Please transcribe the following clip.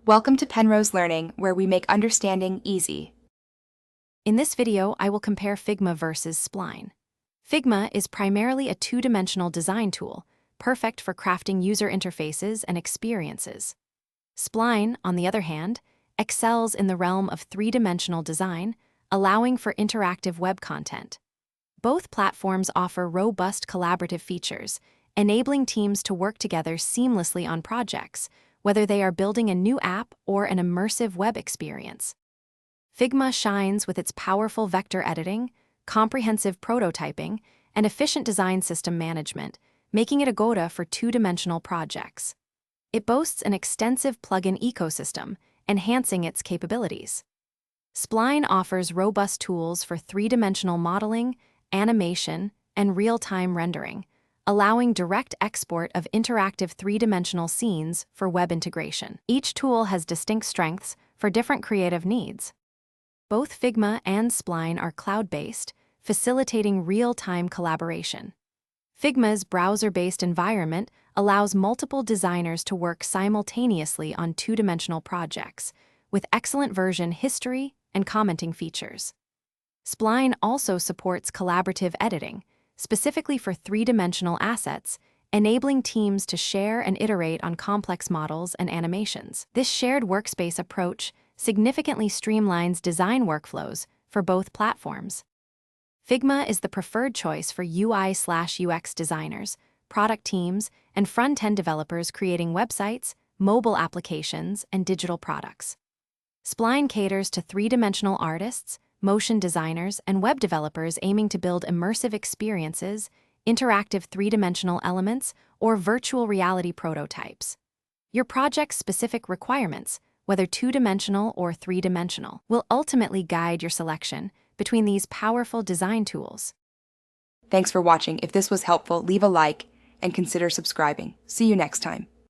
Welcome to Penrose Learning, where we make understanding easy. In this video, I will compare Figma versus Spline. Figma is primarily a two-dimensional design tool, perfect for crafting user interfaces and experiences. Spline, on the other hand, excels in the realm of three-dimensional design, allowing for interactive web content. Both platforms offer robust collaborative features, enabling teams to work together seamlessly on projects, whether they are building a new app or an immersive web experience. Figma shines with its powerful vector editing, comprehensive prototyping, and efficient design system management, making it a go-to for two-dimensional projects. It boasts an extensive plugin ecosystem, enhancing its capabilities. Spline offers robust tools for three-dimensional modeling, animation, and real-time rendering, allowing direct export of interactive three-dimensional scenes for web integration. Each tool has distinct strengths for different creative needs. Both Figma and Spline are cloud-based, facilitating real-time collaboration. Figma's browser-based environment allows multiple designers to work simultaneously on two-dimensional projects, with excellent version history and commenting features. Spline also supports collaborative editing, specifically for three-dimensional assets, enabling teams to share and iterate on complex models and animations. This shared workspace approach significantly streamlines design workflows for both platforms. Figma is the preferred choice for UI/UX designers, product teams, and front-end developers creating websites, mobile applications, and digital products. Spline caters to three-dimensional artists, motion designers, and web developers aiming to build immersive experiences, interactive three-dimensional elements, or virtual reality prototypes. Your project's specific requirements, whether two-dimensional or three-dimensional, will ultimately guide your selection between these powerful design tools. Thanks for watching. If this was helpful, leave a like and consider subscribing. See you next time.